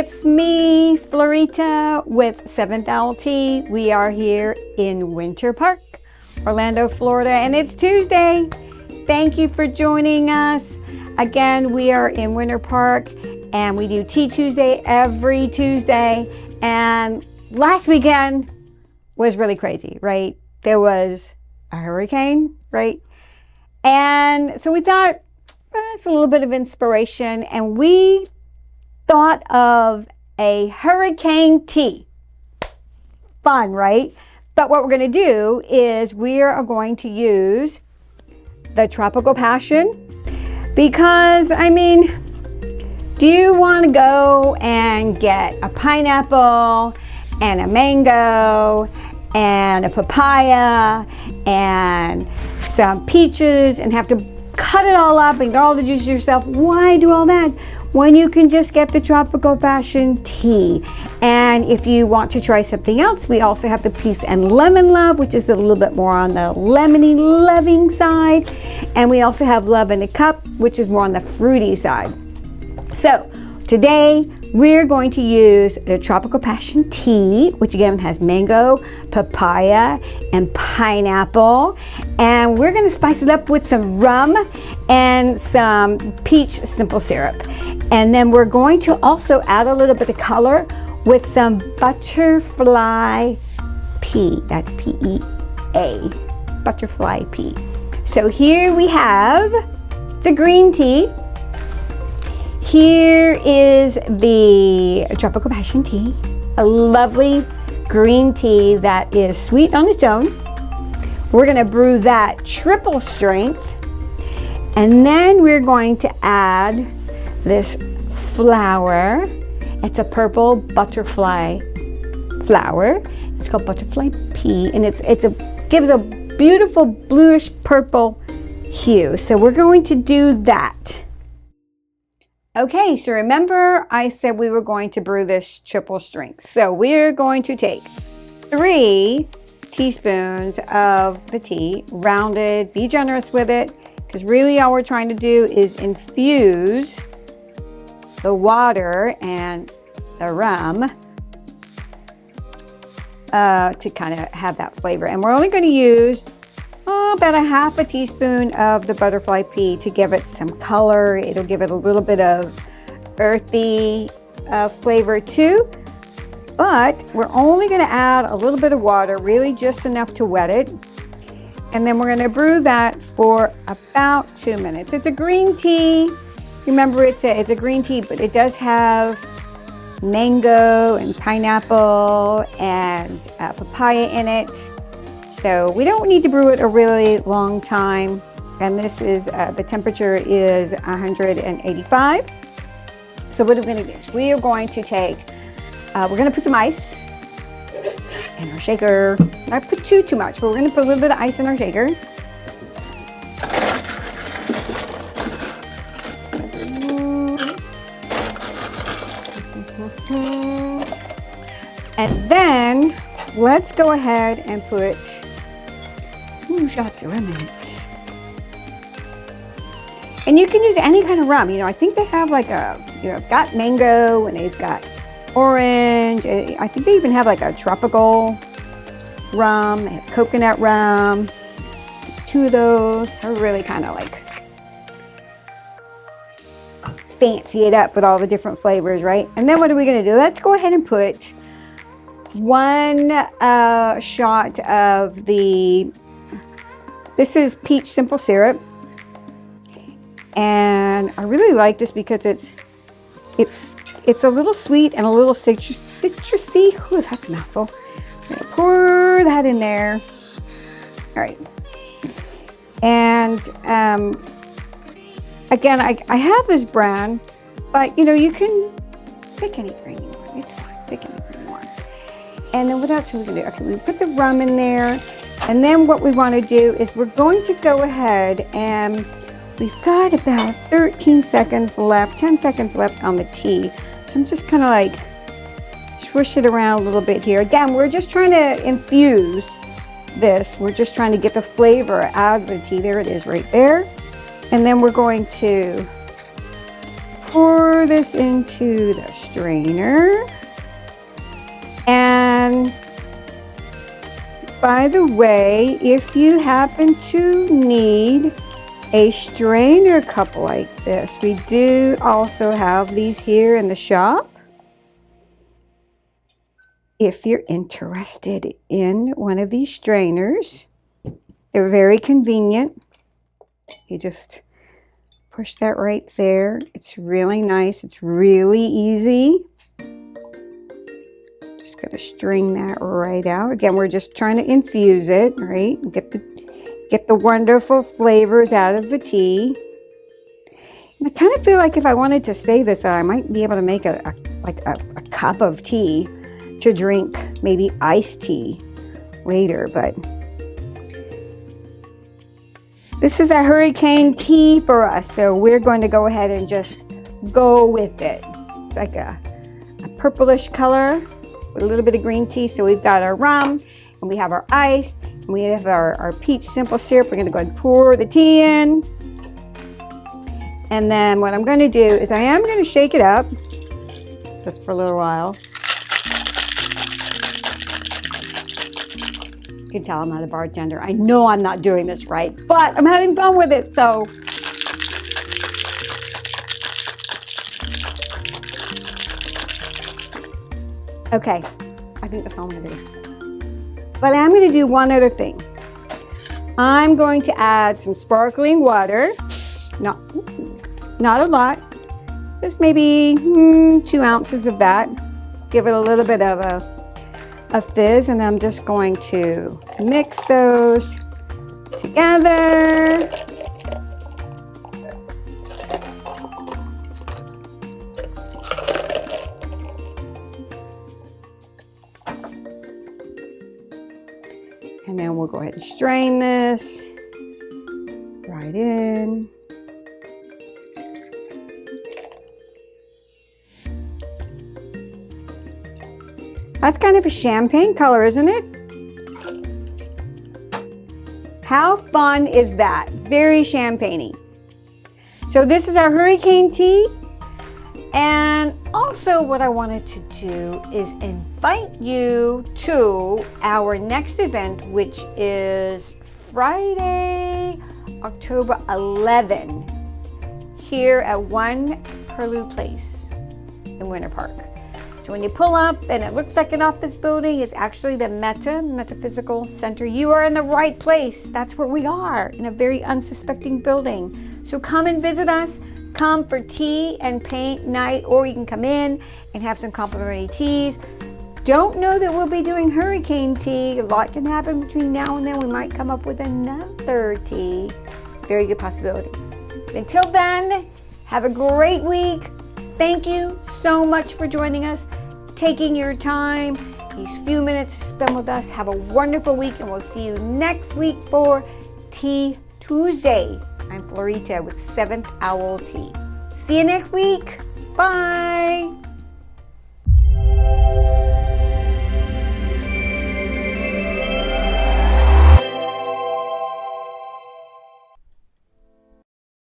It's me, Florita, with 7th Owl Tea. We are here in Winter Park, Orlando, Florida, and it's Tuesday. Thank you for joining us. Again, we are in Winter Park, and we do Tea Tuesday every Tuesday. And last weekend was really crazy, right? There was a hurricane, right? And so we thought, it's a little bit of inspiration, and we thought of a hurricane tea. Fun, right? But what we're going to do is we are going to use the tropical passion, because I mean, do you want to go and get a pineapple and a mango and a papaya and some peaches and have to cut it all up and get all the juice yourself? Why do all that when you can just get the tropical passion tea? And if you want to try something else, we also have the peace and lemon love, which is a little bit more on the lemony loving side. And we also have love in a cup, which is more on the fruity side. So today we're going to use the tropical passion tea, which again has mango, papaya, and pineapple. And we're going to spice it up with some rum and some peach simple syrup. And then we're going to also add a little bit of color with some butterfly pea. That's P-E-A, butterfly pea. So here we have the green tea. Here is the tropical passion tea, a lovely green tea that is sweet on its own. We're going to brew that triple strength, and then we're going to add this flower. It's a purple butterfly flower. It's called butterfly pea, and it gives a beautiful bluish purple hue. So we're going to do that. Okay, so remember I said we were going to brew this triple strength. So we're going to take 3 teaspoons of the tea, rounded, be generous with it, because really all we're trying to do is infuse the water and the rum to kind of have that flavor. And we're only going to use about a 1/2 teaspoon of the butterfly pea to give it some color. It'll give it a little bit of earthy flavor too. But we're only going to add a little bit of water, really just enough to wet it. And then we're going to brew that for about 2 minutes. It's a green tea. Remember, it's a green tea, but it does have mango and pineapple and papaya in it. So we don't need to brew it a really long time. And this is, the temperature is 185. So what are we going to do? We are going to take, we're going to put some ice in our shaker. Not put too much, but we're going to put a little bit of ice in our shaker. And then let's go ahead and put 2 shots of rum in it. And you can use any kind of rum. You know, I think they have like they've got mango and they've got orange. I think they even have like a tropical rum. They have coconut rum. 2 of those. They're really kind of like fancy it up with all the different flavors, right? And then what are we going to do? Let's go ahead and put 1 shot of this is peach simple syrup. And I really like this because it's a little sweet and a little citrusy. Ooh, that's a mouthful. I'm going to pour that in there. All right. And again, I have this brand, but you know, you can pick any brand you want. It's fine. Pick any brand you want. And then what else are we going to do? Okay, we put the rum in there. And then what we want to do is we're going to go ahead and we've got about 13 seconds left, 10 seconds left on the tea. So I'm just kind of like swish it around a little bit here. Again, we're just trying to infuse this. We're just trying to get the flavor out of the tea. There it is right there. And then we're going to pour pour this into the strainer. And by the way, if you happen to need a strainer cup like this, we do also have these here in the shop. If you're interested in one of these strainers, they're very convenient. You just push that right there. It's really nice. It's really easy. Just gonna string that right out. Again, we're just trying to infuse it, right? Get the wonderful flavors out of the tea. And I kind of feel like if I wanted to save this, I might be able to make a cup of tea to drink, maybe iced tea later, but this is a hurricane tea for us, so we're going to go ahead and just go with it. It's like a purplish color with a little bit of green tea. So we've got our rum, and we have our ice, and we have our peach simple syrup. We're gonna go ahead and pour the tea in. And then what I'm gonna do is I am gonna shake it up just for a little while. You can tell I'm not a bartender. I know I'm not doing this right, but I'm having fun with it, so. Okay, I think that's all I'm gonna do. But I'm gonna do one other thing. I'm going to add some sparkling water. Not a lot, just maybe 2 ounces of that. Give it a little bit of a fizz, and I'm just going to mix those together. And then we'll go ahead and strain this right in. That's kind of a champagne color, isn't it? How fun is that? Very champagne-y. So this is our hurricane tea. And also what I wanted to do is invite you to our next event, which is Friday, October 11, here at 1 Curlew Place in Winter Park. So when you pull up and it looks like an office building, it's actually the Metaphysical Center. You are in the right place. That's where we are, in a very unsuspecting building. So come and visit us. Come for tea and paint night, or you can come in and have some complimentary teas. Don't know that we'll be doing hurricane tea. A lot can happen between now and then. We might come up with another tea. Very good possibility. But until then, have a great week. Thank you so much for joining us, taking your time, these few minutes to spend with us. Have a wonderful week, and we'll see you next week for Tea Tuesday. I'm Florita with 7th Owl Tea. See you next week. Bye.